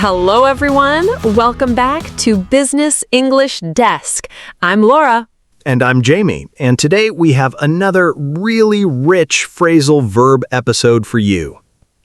Hello, everyone. Welcome back to Business English Desk. I'm Laura. And I'm Jamie, and today we have another really rich phrasal verb episode for you.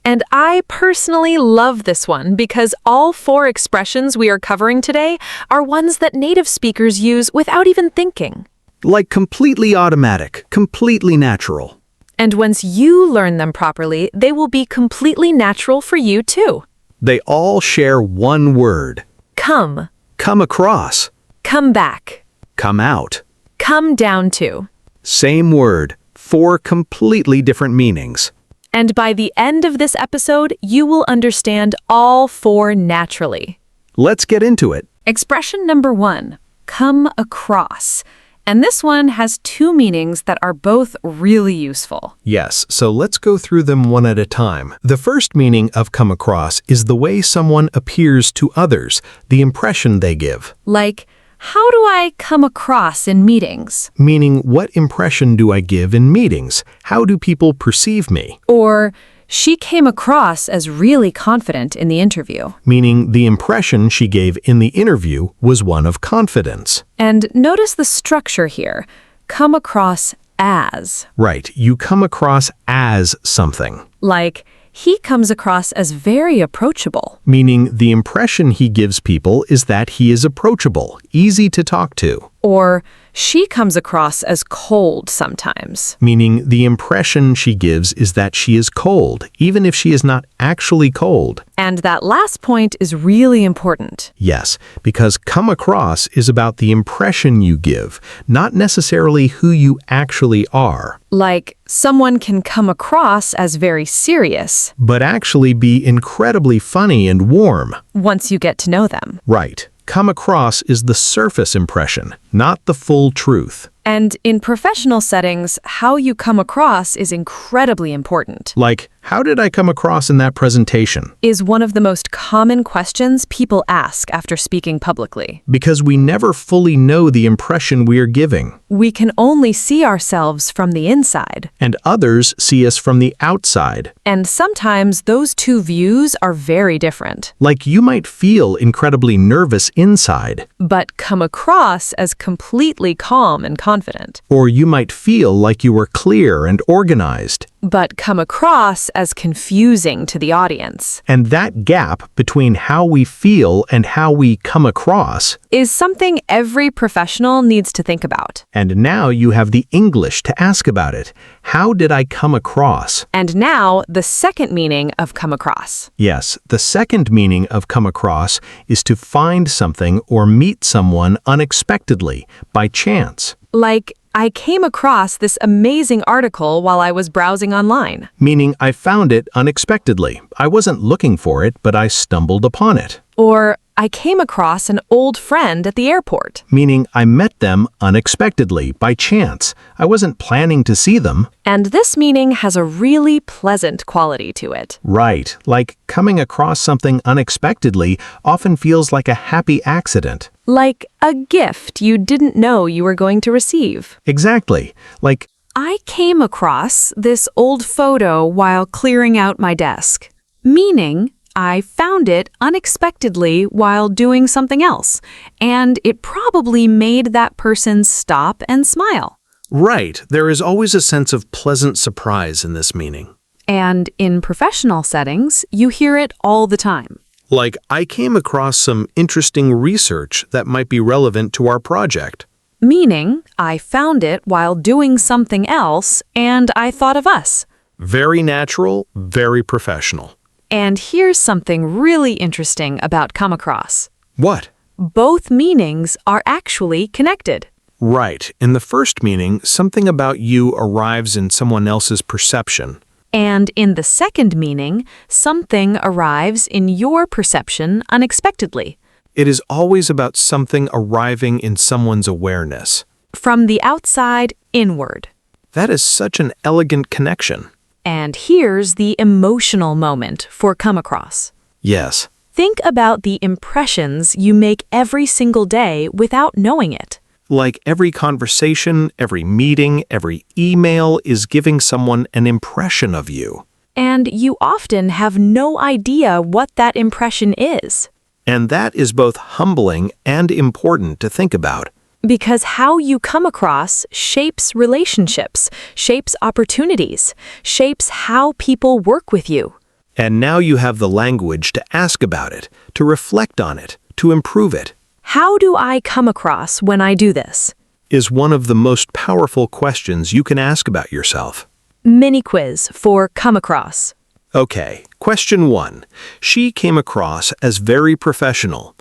And I personally love this one because all 4 expressions we are covering today are ones that native speakers use without even thinking. Like completely automatic, completely natural. And once you learn them properly, they will be completely natural for you too. They all share one word. Come. Come across. Come back. Come out. Come down to. Same word, 4 completely different meanings. And by the end of this episode, you will understand all 4 naturally. Let's get into it. Expression number 1, come across. And this one has 2 meanings that are both really useful. Yes, so let's go through them one at a time. The first meaning of come across is the way someone appears to others, the impression they give. Like, how do I come across in meetings? Meaning, what impression do I give in meetings? How do people perceive me? Or, she came across as really confident in the interview. Meaning, the impression she gave in the interview was one of confidence. And notice the structure here. Come across as. Right, you come across as something. Like, he comes across as very approachable. Meaning, the impression he gives people is that he is approachable, easy to talk to. Or, she comes across as cold sometimes. Meaning, the impression she gives is that she is cold, even if she is not actually cold. And that last point is really important. Yes, because come across is about the impression you give, not necessarily who you actually are. Like, someone can come across as very serious. But actually be incredibly funny and warm. Once you get to know them. Right. Come across is the surface impression, not the full truth. And in professional settings, how you come across is incredibly important. Like, how did I come across in that presentation? Is one of the most common questions people ask after speaking publicly. Because we never fully know the impression we are giving. We can only see ourselves from the inside. And others see us from the outside. And sometimes those 2 views are very different. Like you might feel incredibly nervous inside. But come across as completely calm and confident. Or you might feel like you were clear and organized. But come across as confusing to the audience. And that gap between how we feel and how we come across is something every professional needs to think about. And now you have the English to ask about it. How did I come across? And now the second meaning of come across. Yes, the second meaning of come across is to find something or meet someone unexpectedly, by chance. Like, I came across this amazing article while I was browsing online. Meaning I found it unexpectedly. I wasn't looking for it, but I stumbled upon it. Or, I came across an old friend at the airport. Meaning I met them unexpectedly, by chance. I wasn't planning to see them. And this meaning has a really pleasant quality to it. Right, like coming across something unexpectedly often feels like a happy accident. Like a gift you didn't know you were going to receive. Exactly. Like, I came across this old photo while clearing out my desk. Meaning, I found it unexpectedly while doing something else, and it probably made that person stop and smile. right, there is always a sense of pleasant surprise in this meaning. And in professional settings, you hear it all the time. Like, I came across some interesting research that might be relevant to our project. Meaning, I found it while doing something else, and I thought of us. Very natural, very professional. And here's something really interesting about come across. What? Both meanings are actually connected. Right. In the first meaning, something about you arrives in someone else's perception. And in the second meaning, something arrives in your perception unexpectedly. It is always about something arriving in someone's awareness. From the outside inward. That is such an elegant connection. And here's the emotional moment for come across. Yes. Think about the impressions you make every single day without knowing it. Like every conversation, every meeting, every email is giving someone an impression of you. And you often have no idea what that impression is. And that is both humbling and important to think about. Because how you come across shapes relationships, shapes opportunities, shapes how people work with you. And now you have the language to ask about it, to reflect on it, to improve it. How do I come across when I do this? Is one of the most powerful questions you can ask about yourself. Mini quiz for come across. Okay, question 1. She came across as very professional.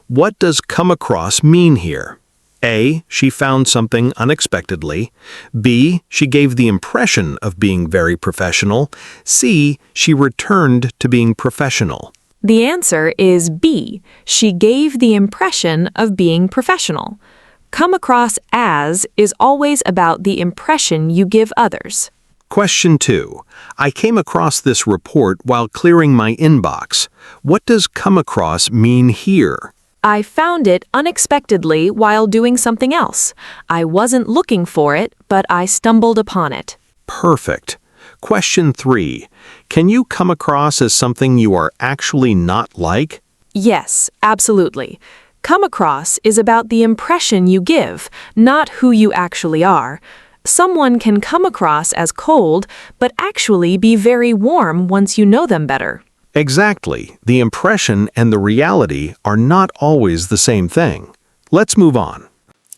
What does come across mean here? A, she found something unexpectedly. B, she gave the impression of being very professional. C, she returned to being professional. The answer is B. She gave the impression of being professional. Come across as is always about the impression you give others. Question 2. I came across this report while clearing my inbox. What does come across mean here? I found it unexpectedly while doing something else. I wasn't looking for it, but I stumbled upon it. Perfect. Question 3. Can you come across as something you are actually not like? Yes, absolutely. Come across is about the impression you give, not who you actually are. Someone can come across as cold, but actually be very warm once you know them better. Exactly. The impression and the reality are not always the same thing. Let's move on.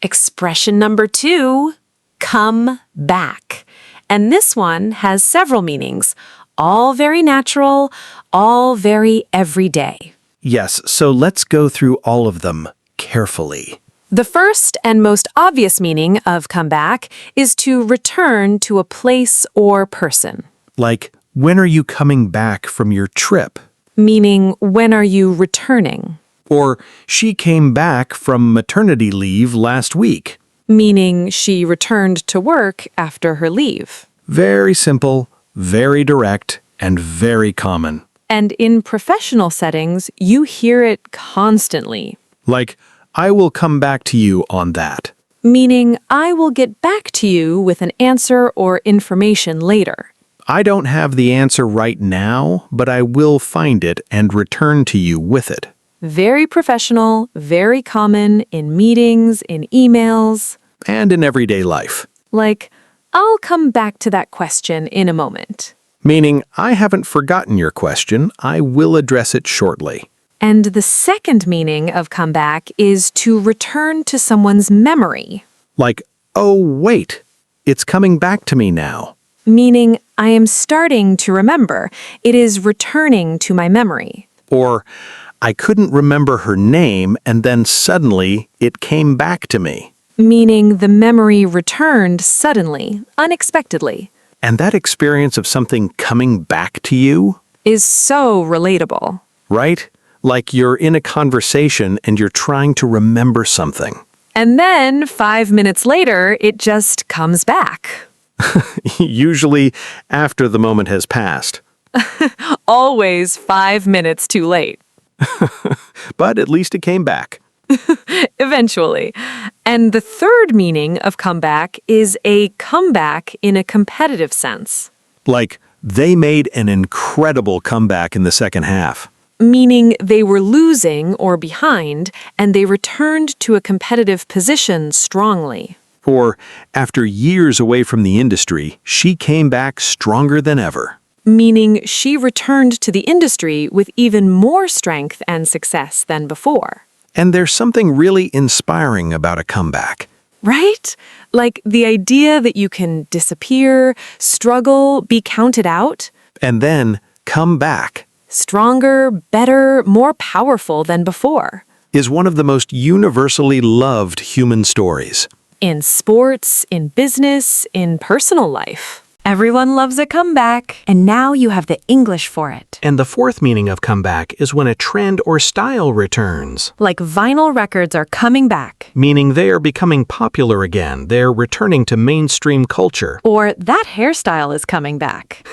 Expression number 2, come back. And this one has several meanings, all very natural, all very everyday. Yes, so let's go through all of them carefully. The first and most obvious meaning of come back is to return to a place or person. Like, when are you coming back from your trip? Meaning, when are you returning? Or, she came back from maternity leave last week. Meaning, she returned to work after her leave. Very simple, very direct, and very common. And in professional settings, you hear it constantly. Like, I will come back to you on that. Meaning, I will get back to you with an answer or information later. I don't have the answer right now, but I will find it and return to you with it. Very professional, very common in meetings, in emails. And in everyday life. Like, I'll come back to that question in a moment. Meaning, I haven't forgotten your question, I will address it shortly. And the second meaning of come back is to return to someone's memory. Like, oh wait, it's coming back to me now. Meaning, I am starting to remember. It is returning to my memory. Or, I couldn't remember her name and then suddenly it came back to me. Meaning the memory returned suddenly, unexpectedly. And that experience of something coming back to you? Is so relatable. Right? Like you're in a conversation and you're trying to remember something. And then 5 minutes later, it just comes back. Usually after the moment has passed. Always 5 minutes too late. But at least it came back. Eventually. And the third meaning of comeback is a comeback in a competitive sense. Like, they made an incredible comeback in the second half. Meaning they were losing or behind, and they returned to a competitive position strongly. Or, after years away from the industry, she came back stronger than ever. Meaning she returned to the industry with even more strength and success than before. And there's something really inspiring about a comeback. Right? Like the idea that you can disappear, struggle, be counted out. And then come back. Stronger, better, more powerful than before. Is one of the most universally loved human stories. In sports, in business, in personal life. Everyone loves a comeback. And now you have the English for it. And the fourth meaning of comeback is when a trend or style returns. Like vinyl records are coming back. Meaning they are becoming popular again. They're returning to mainstream culture. Or that hairstyle is coming back.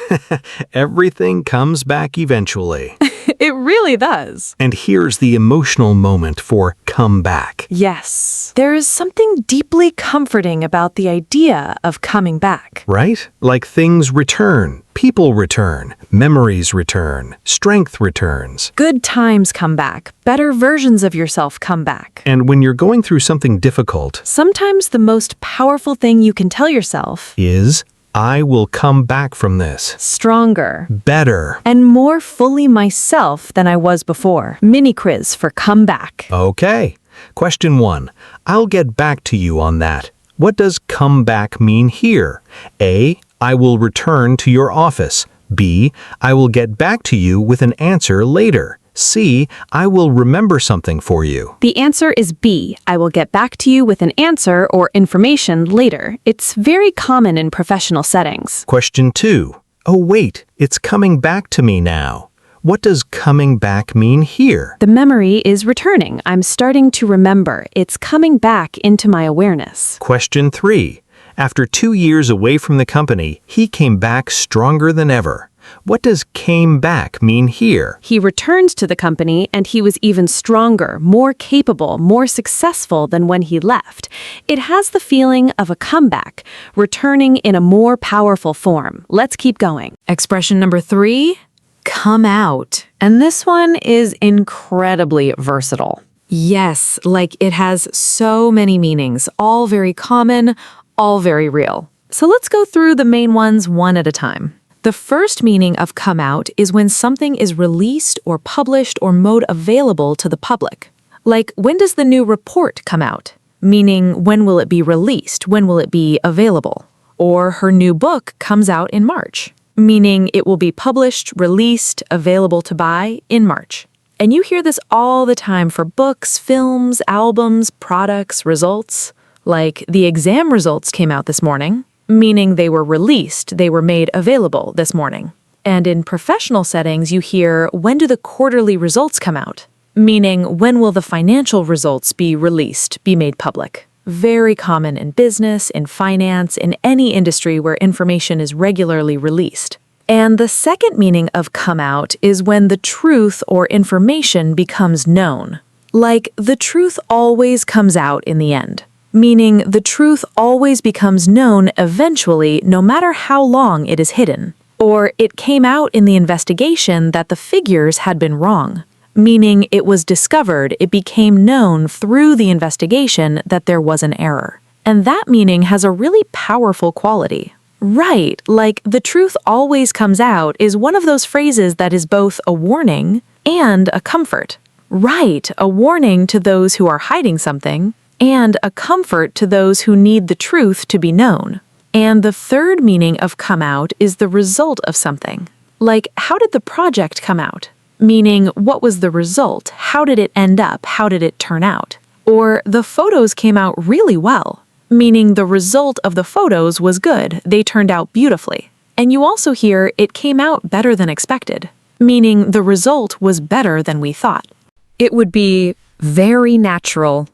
Everything comes back eventually. It really does. And here's the emotional moment for come back. Yes. There is something deeply comforting about the idea of coming back. Right? Like things return, people return, memories return, strength returns. Good times come back. Better versions of yourself come back. And when you're going through something difficult, Sometimes the most powerful thing you can tell yourself is I will come back from this stronger better. and more fully myself than I was before. Mini quiz for comeback. Okay. Question 1. I'll get back to you on that. What does come back mean here? A. I will return to your office. B. I will get back to you with an answer later. C. I will remember something for you. The answer is B. I will get back to you with an answer or information later. It's very common in professional settings. Question 2. Oh wait, it's coming back to me now. What does coming back mean here? The memory is returning. I'm starting to remember. It's coming back into my awareness. Question 3. After 2 years away from the company, he came back stronger than ever. What does came back mean here? He returned to the company and he was even stronger, more capable, more successful than when he left. It has the feeling of a comeback, returning in a more powerful form. Let's keep going. Expression number 3, come out. And this one is incredibly versatile. Yes, like it has so many meanings, all very common, all very real. So let's go through the main ones one at a time. The first meaning of come out is when something is released or published or made available to the public. Like, when does the new report come out? Meaning, when will it be released? When will it be available? Or her new book comes out in March. Meaning, it will be published, released, available to buy in March. And you hear this all the time for books, films, albums, products, results. Like, the exam results came out this morning. Meaning they were released, they were made available this morning. And in professional settings, you hear, when do the quarterly results come out? Meaning, when will the financial results be released, be made public? Very common in business, in finance, in any industry where information is regularly released. And the second meaning of come out is when the truth or information becomes known. Like, the truth always comes out in the end. Meaning the truth always becomes known eventually, no matter how long it is hidden. Or it came out in the investigation that the figures had been wrong. Meaning it was discovered, it became known through the investigation that there was an error. And that meaning has a really powerful quality. Right, like the truth always comes out is one of those phrases that is both a warning and a comfort. Right, a warning to those who are hiding something, and a comfort to those who need the truth to be known. And the third meaning of come out is the result of something. Like, how did the project come out? Meaning, what was the result? How did it end up? How did it turn out? Or, the photos came out really well. Meaning, the result of the photos was good. They turned out beautifully. And you also hear, it came out better than expected. Meaning, the result was better than we thought. It would be very natural,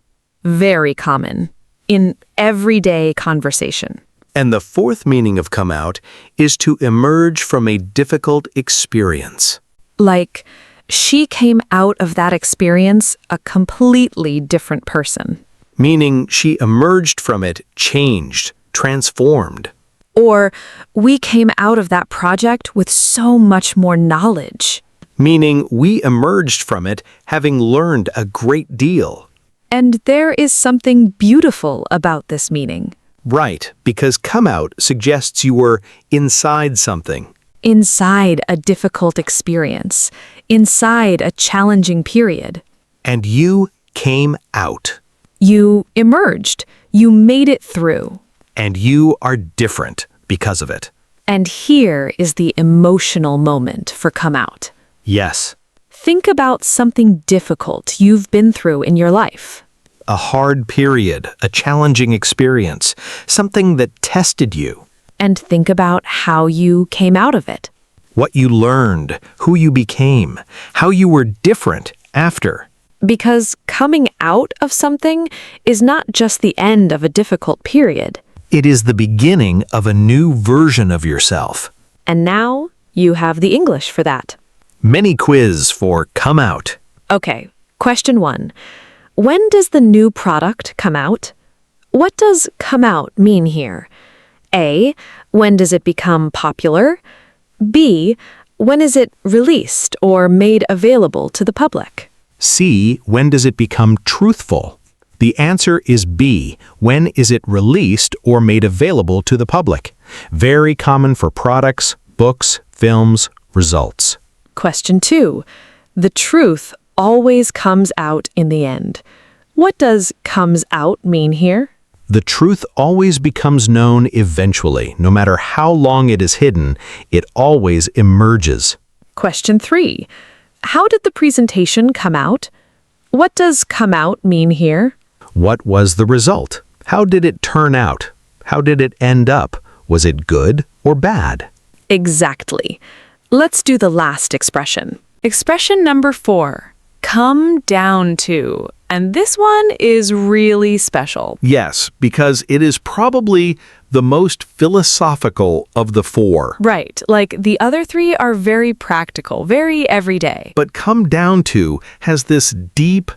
very common in everyday conversation. And the fourth meaning of come out is to emerge from a difficult experience. Like, she came out of that experience a completely different person. Meaning she emerged from it changed, transformed. Or, we came out of that project with so much more knowledge. Meaning we emerged from it having learned a great deal. And there is something beautiful about this meaning. Right, because come out suggests you were inside something. Inside a difficult experience. Inside a challenging period. And you came out. You emerged. You made it through. And you are different because of it. And here is the emotional moment for come out. Yes. Think about something difficult you've been through in your life. A hard period, a challenging experience, something that tested you. And think about how you came out of it. What you learned, who you became, how you were different after. Because coming out of something is not just the end of a difficult period. It is the beginning of a new version of yourself. And now you have the English for that. Mini quiz for come out. Okay, question 1. When does the new product come out? What does come out mean here? A. When does it become popular? B. When is it released or made available to the public? C. When does it become truthful? The answer is B. When is it released or made available to the public? Very common for products, books, films, results. Question 2. The truth always comes out in the end. What does comes out mean here? The truth always becomes known eventually. No matter how long it is hidden, it always emerges. Question 3. How did the presentation come out? What does come out mean here? What was the result? How did it turn out? How did it end up? Was it good or bad? Exactly. Let's do the last expression. Expression number 4. Come down to. And this one is really special. Yes, because it is probably the most philosophical of the 4. Right, like the other 3 are very practical, very everyday. But come down to has this deep,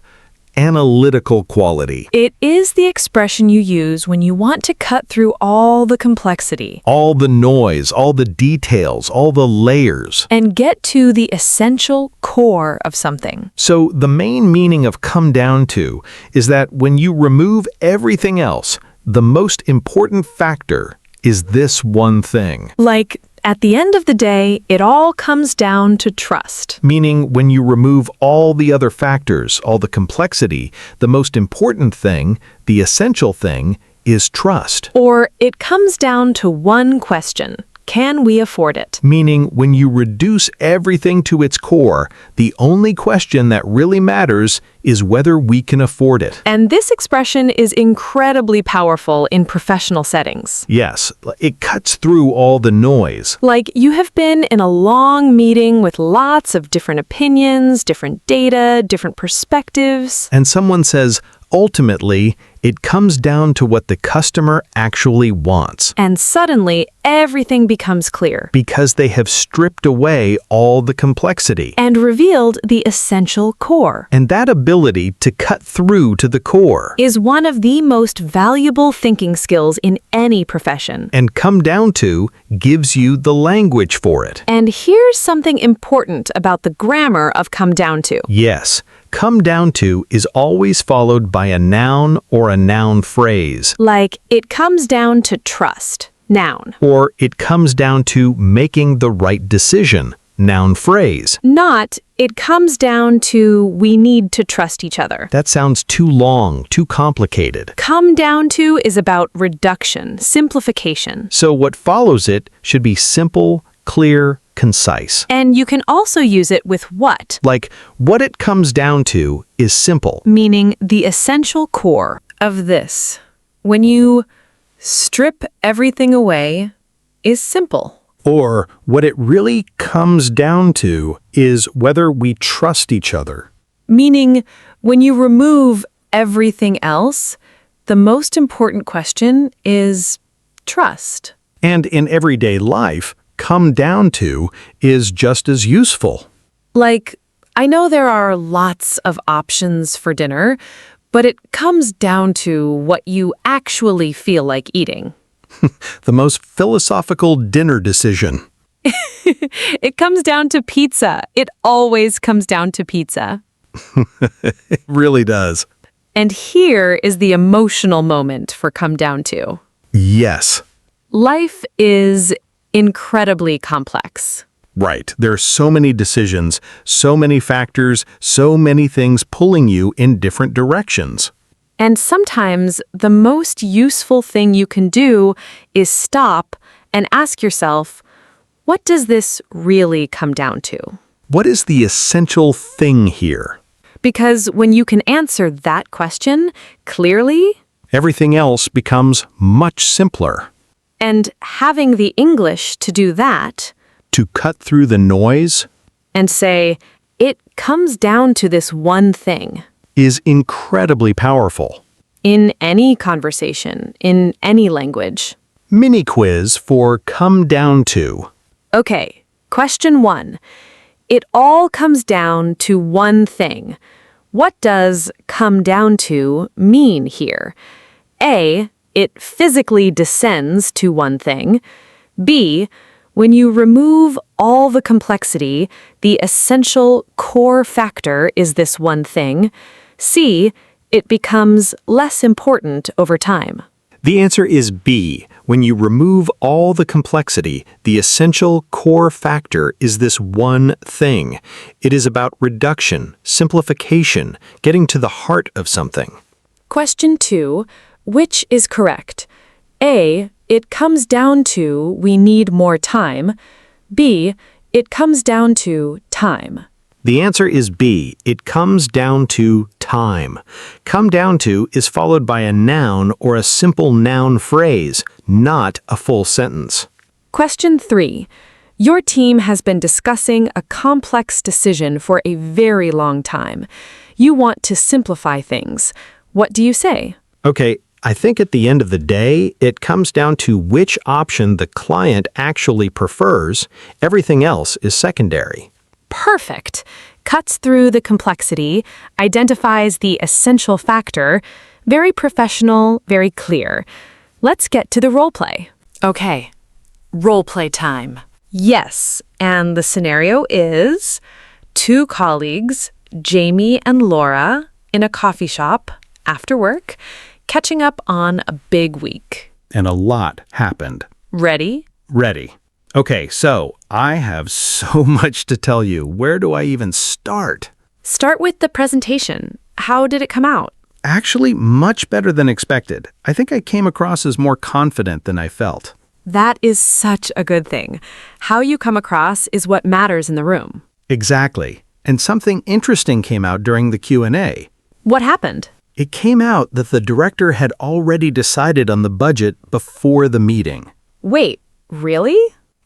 analytical quality. It is the expression you use when you want to cut through all the complexity. All the noise, all the details, all the layers. And get to the essential core of something. So the main meaning of come down to is that when you remove everything else, the most important factor is this one thing. Like, at the end of the day, it all comes down to trust. Meaning when you remove all the other factors, all the complexity, the most important thing, the essential thing, is trust. Or it comes down to one question. Can we afford it? Meaning when you reduce everything to its core, the only question that really matters is whether we can afford it. And this expression is incredibly powerful in professional settings. Yes, it cuts through all the noise. Like you have been in a long meeting with lots of different opinions, different data, different perspectives. And someone says, ultimately, it comes down to what the customer actually wants. And suddenly, everything becomes clear. Because they have stripped away all the complexity. And revealed the essential core. And that ability to cut through to the core is one of the most valuable thinking skills in any profession. And come down to gives you the language for it. And here's something important about the grammar of come down to. Yes. Come down to is always followed by a noun or a noun phrase. Like, it comes down to trust, noun. Or it comes down to making the right decision, noun phrase. Not, it comes down to we need to trust each other. That sounds too long, too complicated. Come down to is about reduction, simplification. So what follows it should be simple, clear, concise. And you can also use it with what. Like, what it comes down to is simple. Meaning the essential core of this, when you strip everything away, is simple. Or what it really comes down to is whether we trust each other. Meaning, when you remove everything else, the most important question is trust. And in everyday life, come down to is just as useful. Like, I know there are lots of options for dinner, but it comes down to what you actually feel like eating. The most philosophical dinner decision. It comes down to pizza. It always comes down to pizza. It really does. And here is the emotional moment for come down to. Yes. Life is incredibly complex. Right. There are so many decisions, so many factors, so many things pulling you in different directions. And sometimes the most useful thing you can do is stop and ask yourself, what does this really come down to? What is the essential thing here? Because when you can answer that question clearly, everything else becomes much simpler. and having the English to do that, To cut through the noise, and say, it comes down to this one thing. is incredibly powerful. In any conversation, in any language. Mini quiz for come down to. Okay, question 1. It all comes down to one thing. What does come down to mean here? A, it physically descends to one thing. B, when you remove all the complexity, the essential core factor is this one thing. C, it becomes less important over time. The answer is B. When you remove all the complexity, the essential core factor is this one thing. It is about reduction, simplification, getting to the heart of something. Question 2. Which is correct? A, it comes down to we need more time. B, it comes down to time. The answer is B. It comes down to time. Come down to is followed by a noun or a simple noun phrase, not a full sentence. Question 3. Your team has been discussing a complex decision for a very long time. You want to simplify things. What do you say? Okay, I think at the end of the day, it comes down to which option the client actually prefers. Everything else is secondary. Perfect. Cuts through the complexity, identifies the essential factor. Very professional, very clear. Let's get to the role play. Okay, role play time. Yes, and the scenario is 2 colleagues, Jamie and Laura, in a coffee shop after work, catching up on a big week. And a lot happened. Ready? Ready. Okay, so I have so much to tell you. Where do I even start? Start with the presentation. How did it come out? Actually, much better than expected. I think I came across as more confident than I felt. That is such a good thing. How you come across is what matters in the room. Exactly. And something interesting came out during the Q&A. What happened? It came out that the director had already decided on the budget before the meeting. Wait, really?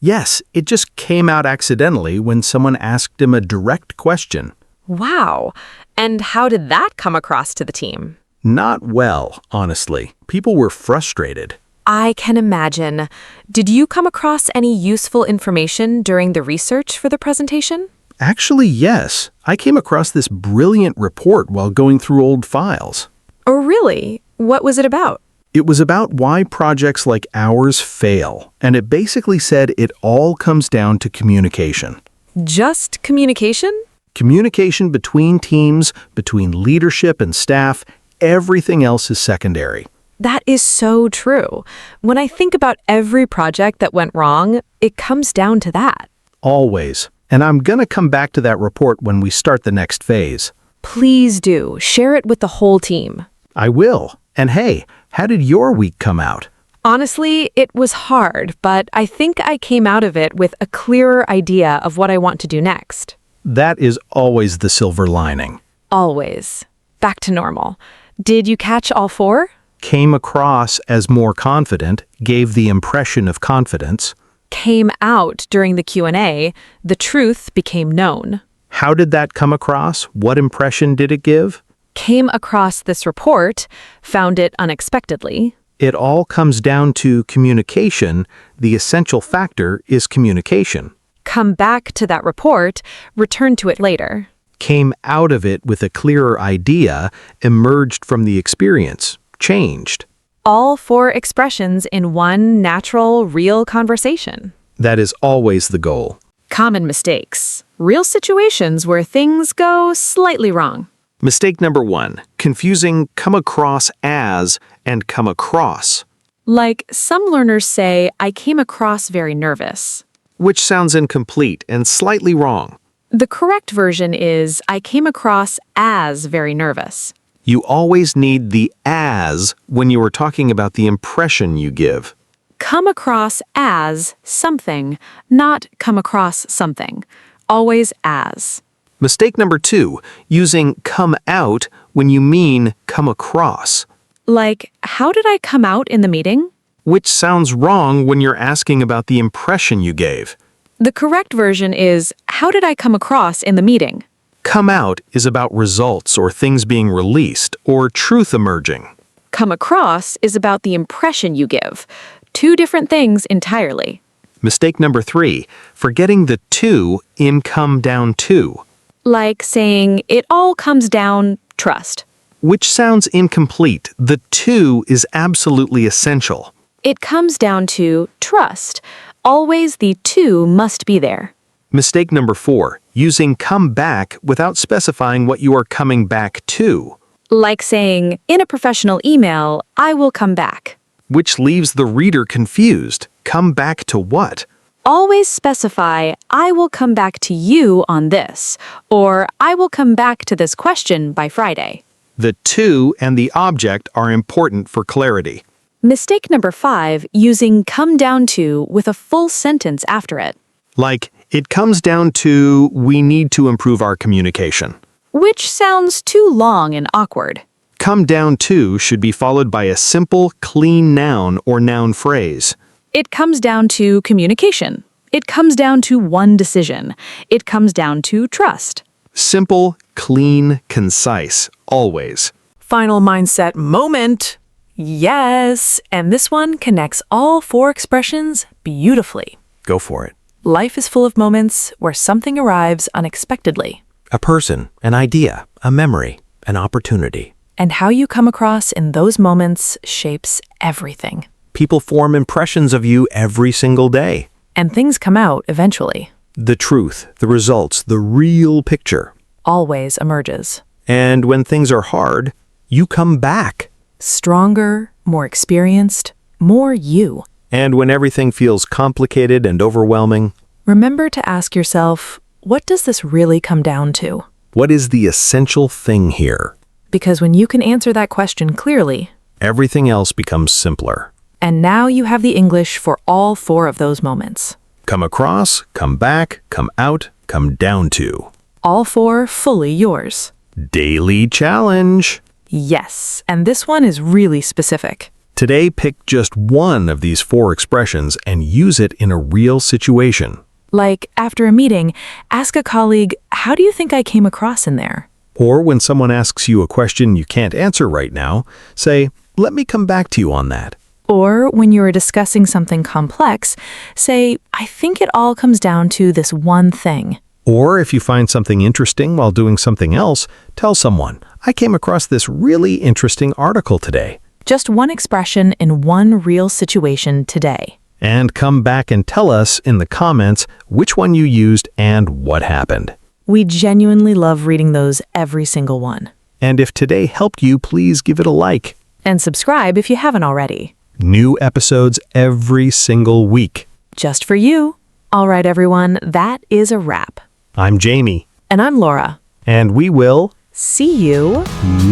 Yes, it just came out accidentally when someone asked him a direct question. Wow. And how did that come across to the team? Not well, honestly. People were frustrated. I can imagine. Did you come across any useful information during the research for the presentation? Actually, yes. I came across this brilliant report while going through old files. Oh, really? What was it about? It was about why projects like ours fail, and it basically said it all comes down to communication. Just communication? Communication between teams, between leadership and staff, everything else is secondary. That is so true. When I think about every project that went wrong, it comes down to that. Always. And I'm going to come back to that report when we start the next phase. Please do. Share it with the whole team. I will. And hey, how did your week come out? Honestly, it was hard, but I think I came out of it with a clearer idea of what I want to do next. That is always the silver lining. Always. Back to normal. Did you catch all 4? Came across as more confident, gave the impression of confidence. Came out during the Q&A, the truth became known. How did that come across? What impression did it give? Came across this report, found it unexpectedly. It all comes down to communication. The essential factor is communication. Come back to that report, return to it later. Came out of it with a clearer idea, emerged from the experience, changed. All 4 expressions in one natural, real conversation. That is always the goal. Common mistakes. Real situations where things go slightly wrong. Mistake number 1, confusing come across as and come across, Like some learners say, I came across very nervous. which sounds incomplete and slightly wrong. The correct version is, I came across as very nervous. You always need the as when you are talking about the impression you give. Come across as something, not come across something. Always as. Mistake number 2, using come out when you mean come across, Like, how did I come out in the meeting? which sounds wrong when you're asking about the impression you gave. The correct version is, how did I come across in the meeting? Come out is about results or things being released or truth emerging. Come across is about the impression you give. 2 different things entirely. Mistake number 3, forgetting the to in come down to, Like saying, it all comes down, trust. which sounds incomplete. The to is absolutely essential. It comes down to trust. Always the to must be there. Mistake number 4, using come back without specifying what you are coming back to, Like saying, in a professional email, I will come back. which leaves the reader confused. Come back to what? Always specify, I will come back to you on this, or I will come back to this question by Friday. The to and the object are important for clarity. Mistake number 5, using come down to with a full sentence after it, Like, it comes down to we need to improve our communication. which sounds too long and awkward. Come down to should be followed by a simple, clean noun or noun phrase. It comes down to communication. It comes down to one decision. It comes down to trust. Simple, clean, concise, always. Final mindset moment. Yes, and this one connects all 4 expressions beautifully. Go for it. Life is full of moments where something arrives unexpectedly. A person, an idea, a memory, an opportunity. And how you come across in those moments shapes everything. People form impressions of you every single day. And things come out eventually. The truth, the results, the real picture. Always emerges. And when things are hard, you come back. Stronger, more experienced, more you. And when everything feels complicated and overwhelming, Remember to ask yourself, what does this really come down to? what is the essential thing here? Because when you can answer that question clearly, Everything else becomes simpler. and now you have the English for all 4 of those moments. Come across, come back, come out, come down to. All 4 fully yours. Daily challenge. Yes, and this one is really specific. Today, pick just one of these 4 expressions and use it in a real situation. Like, after a meeting, ask a colleague, how do you think I came across in there? Or when someone asks you a question you can't answer right now, say, let me come back to you on that. Or when you are discussing something complex, say, I think it all comes down to this one thing. Or if you find something interesting while doing something else, tell someone, I came across this really interesting article today. Just one expression in one real situation today. And come back and tell us in the comments which one you used and what happened. We genuinely love reading those every single one. And if today helped you, please give it a like. And subscribe if you haven't already. New episodes every single week. Just for you. All right, everyone, that is a wrap. I'm Jamie, And I'm Laura. and we will See you.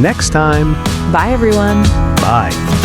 next time. Bye, everyone. Bye.